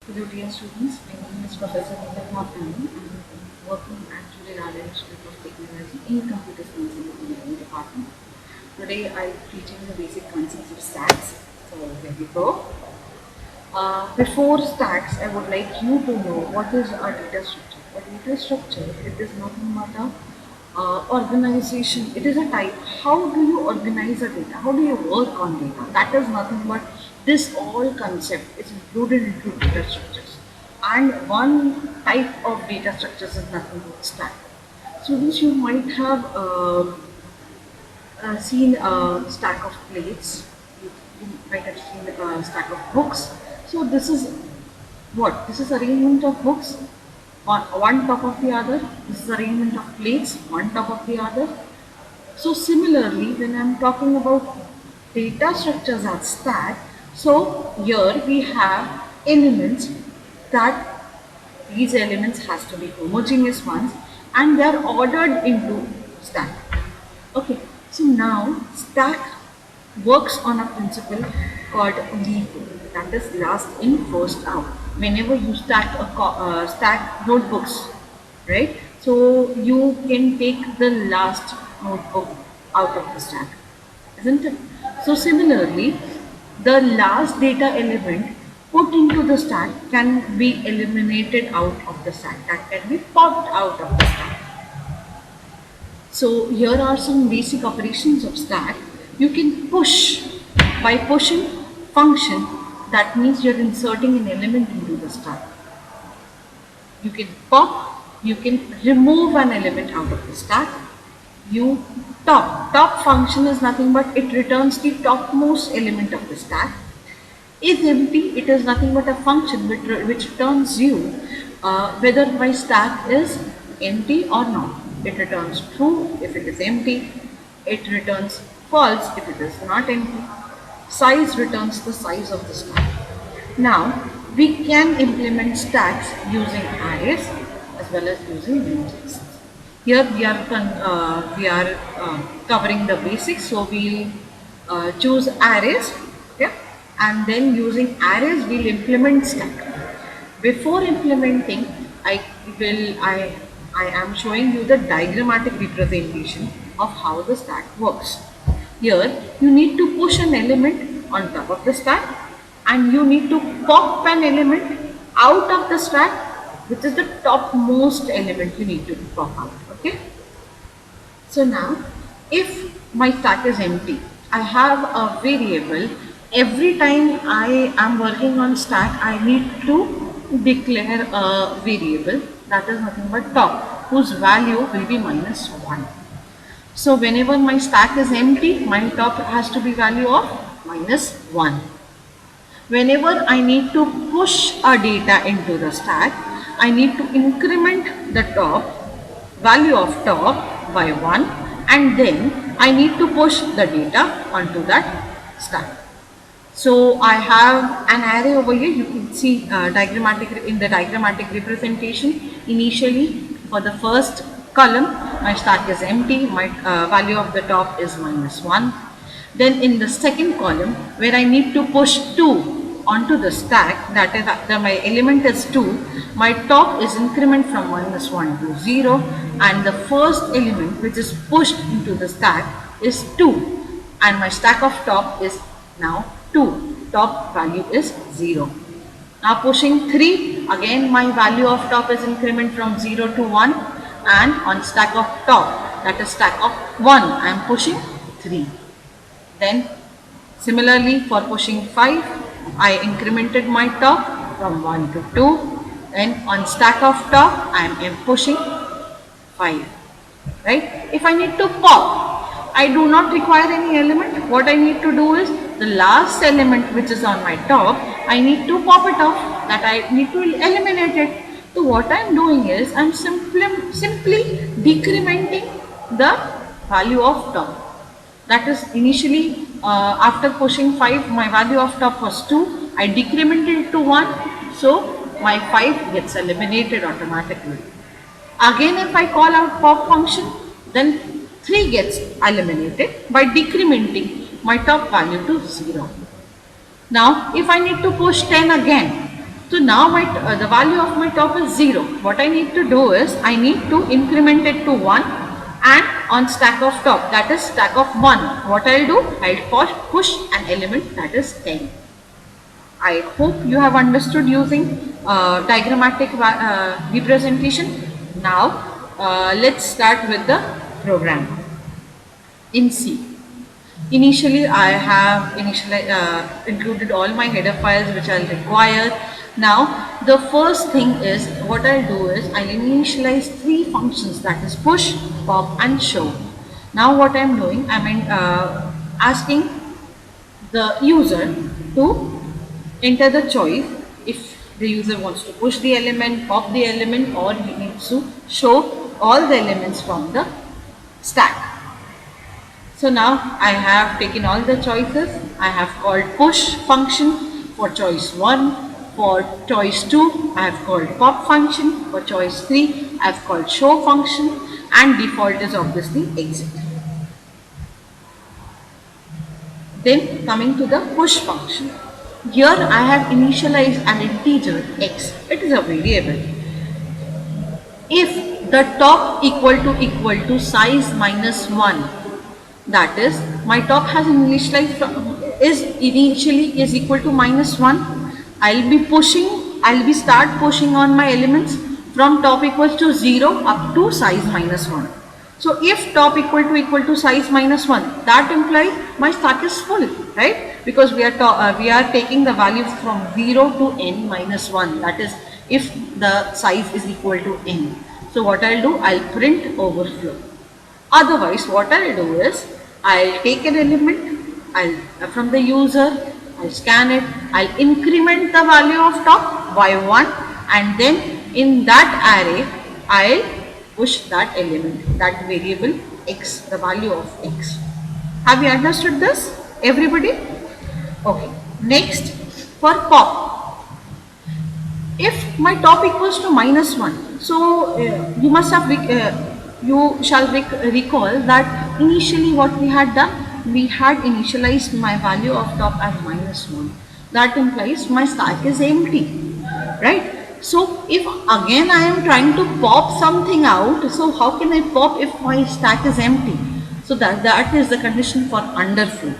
Hello dear students, my name is Professor Neelam Bhavnani. I am working at Julia Institute of Technology in Computer Science and Engineering Department. Today I am teaching the basic concepts of stacks. So here we go. Before stacks, I would like you to know what is a data structure. A data structure, it is nothing but a organization. It is a type. How do you organize a data? How do you work on data? That is nothing but this all concept is included into data structures. And one type of data structures is nothing but stack. Students, you might have seen a stack of plates. You might have seen a stack of books. So this is what? This is arrangement of books, one top of the other. This is arrangement of plates, one top of the other. So similarly, when I'm talking about data structures as stack, so here we have elements that these elements has to be homogeneous ones and they are ordered into stack. Okay, so now stack works on a principle called LIFO, that is last in first out. Whenever you stack notebooks, right? So you can take the last notebook out of the stack, isn't it? So similarly, the last data element put into the stack can be eliminated out of the stack, that can be popped out of the stack. So here are some basic operations of stack. You can push by pushing function, that means you're inserting an element into the stack. You can pop, you can remove an element out of the stack. You top function is nothing but it returns the topmost element of the stack. Is empty, it is nothing but a function which returns you whether my stack is empty or not. It returns true if it is empty, it returns false if it is not empty. Size returns the size of the stack. Now we can implement stacks using arrays as well as using lists. Here we are covering the basics, so we'll choose arrays, okay, and then using arrays we'll implement stack. Before implementing, I am showing you the diagrammatic representation of how the stack works. Here you need to push an element on top of the stack and you need to pop an element out of the stack, which is the topmost element you need to pop out. Okay. So now if my stack is empty, I have a variable. Every time I am working on stack, I need to declare a variable that is nothing but top, whose value will be -1. So whenever my stack is empty, my top has to be value of -1. Whenever I need to push a data into the stack, I need to increment the top value of top by 1 and then I need to push the data onto that stack. So I have an array over here. You can see in the diagrammatic representation. Initially, for the first column, my stack is empty. My value of the top is -1. Then in the second column, where I need to push 2 onto the stack, that is my element is 2, my top is increment from -1 to 0 and the first element which is pushed into the stack is 2 and my stack of top is now 2. Top value is 0. Now pushing 3, again my value of top is increment from 0 to 1 and on stack of top, that is stack of 1, I am pushing 3. Then similarly for pushing 5, I incremented my top from 1 to 2 and on stack of top I am pushing 5, right? If I need to pop, I do not require any element. What I need to do is the last element which is on my top, I need to pop it off, that I need to eliminate it. So what I am doing is I am simply decrementing the value of top. That is initially after pushing 5, my value of top was 2. I decremented it to 1. So my 5 gets eliminated automatically. Again, if I call out pop function, then 3 gets eliminated by decrementing my top value to 0. Now, if I need to push 10 again, So now the value of my top is 0. What I need to do is I need to increment it to 1, and on stack of top, that is stack of 1, what I'll do, I'll push an element that is 10. I hope you have understood using diagrammatic representation. Now let's start with the program in C. Initially, I have included all my header files which I'll require. Now, the first thing is, what I'll do is, I'll initialize 3 functions, that is push, pop and show. Now what I'm doing, I'm asking the user to enter the choice if the user wants to push the element, pop the element, or he needs to show all the elements from the stack. So now I have taken all the choices. I have called push function for choice 1. For choice 2, I have called pop function. For choice 3, I have called show function, and default is obviously exit. Then coming to the push function. Here I have initialized an integer x. It is a variable. If the top equal to size minus 1, that is my top has initialized is equal to minus 1, I'll be start pushing on my elements from top equals to 0 up to size minus 1. So if top equal to size minus 1, that implies my stack is full, right? Because we are taking the value from 0 to n minus 1, that is if the size is equal to n. So what I'll do, I'll print overflow. Otherwise what I'll do is, I'll take an element, from the user, I'll scan it, I'll increment the value of top by 1, and then in that array, I'll push that element, that variable x, the value of x. Have you understood this, everybody? Okay. Next, for pop. If my top equals to minus 1, so you must have you shall recall that initially what we had done, we had initialized my value of top as minus 1. That implies my stack is empty, right? So if again I am trying to pop something out, so how can I pop if my stack is empty? So that is the condition for underflow.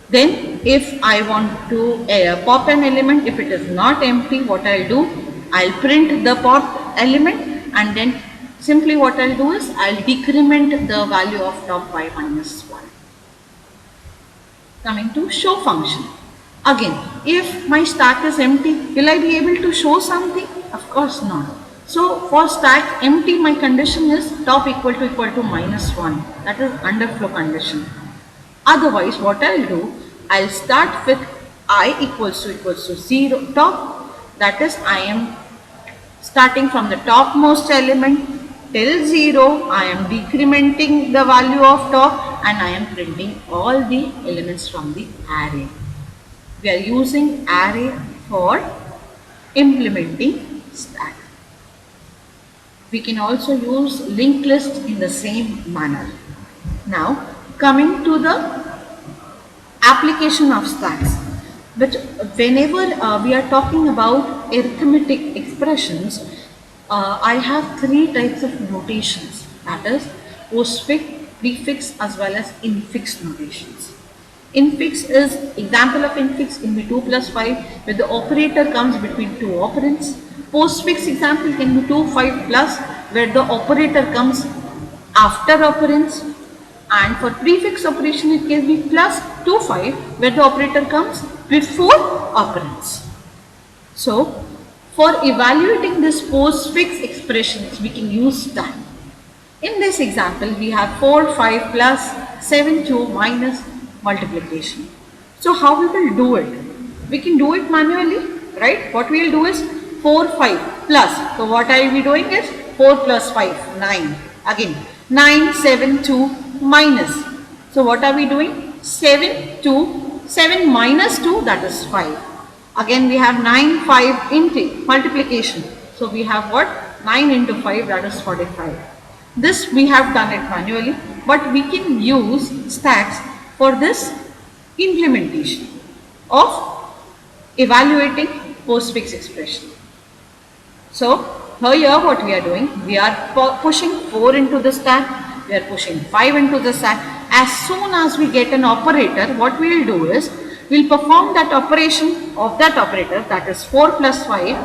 Then if I want to pop an element, if it is not empty, what I'll do, I'll print the pop element, and then simply what I'll do is I'll decrement the value of top by minus 1. Coming to show function. Again, if my stack is empty, will I be able to show something? Of course not. So for stack empty, my condition is top equal to minus 1. That is underflow condition. Otherwise, what I'll do, I'll start with I equals to 0 top. That is, I am starting from the topmost element till 0. I am decrementing the value of top, and I am printing all the elements from the array. We are using array for implementing stack. We can also use linked list in the same manner. Now, coming to the application of stacks, but whenever we are talking about arithmetic expressions, I have 3 types of notations, that is postfix, prefix as well as infix notations. Infix is, example of infix can be 2 plus 5, where the operator comes between 2 operands. Postfix example can be 2, 5 plus, where the operator comes after operands. And for prefix operation, it can be plus 2, 5, where the operator comes before operands. So, for evaluating this postfix expressions, we can use stack. In this example, we have 4, 5 plus 7, 2 minus multiplication. So, how we will do it? We can do it manually, right? What we will do is 4, 5 plus. So, what I will be doing is 4 plus 5, 9. Again, 9, 7, 2 minus. So, what are we doing? 7, 2, 7 minus 2, that is 5. Again, we have 9, 5 into multiplication. So, we have what? 9 into 5, that is 45. This we have done it manually, but we can use stacks for this implementation of evaluating postfix expression. So here what we are doing, we are pushing 4 into the stack, we are pushing 5 into the stack. As soon as we get an operator, what we will do is, we will perform that operation of that operator, that is 4 plus 5,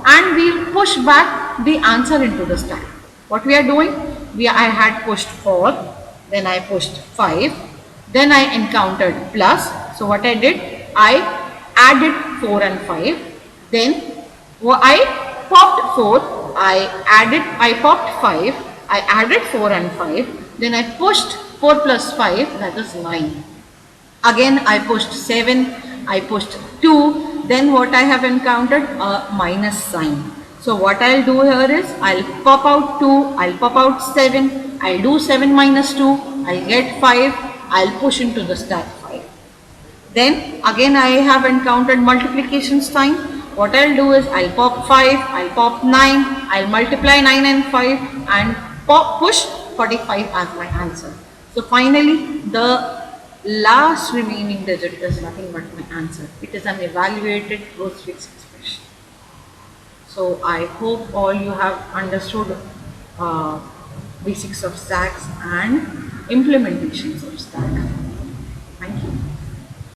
and we will push back the answer into the stack. What we are doing, I had pushed 4, then I pushed 5, then I encountered plus. So what I did, I added 4 and 5, then I popped 4, I popped 5, I added 4 and 5, then I pushed 4 plus 5, that is 9. Again I pushed 7, I pushed 2, then what I have encountered, a minus sign. So what I'll do here is, I'll pop out 2, I'll pop out 7, I'll do 7 minus 2, I'll get 5, I'll push into the stack 5. Then again I have encountered multiplication sign. What I'll do is, I'll pop 5, I'll pop 9, I'll multiply 9 and 5 and push 45 as my answer. So finally the last remaining digit is nothing but my answer. It is an evaluated postfix expression. So I hope all you have understood basics of stacks and implementations of stack.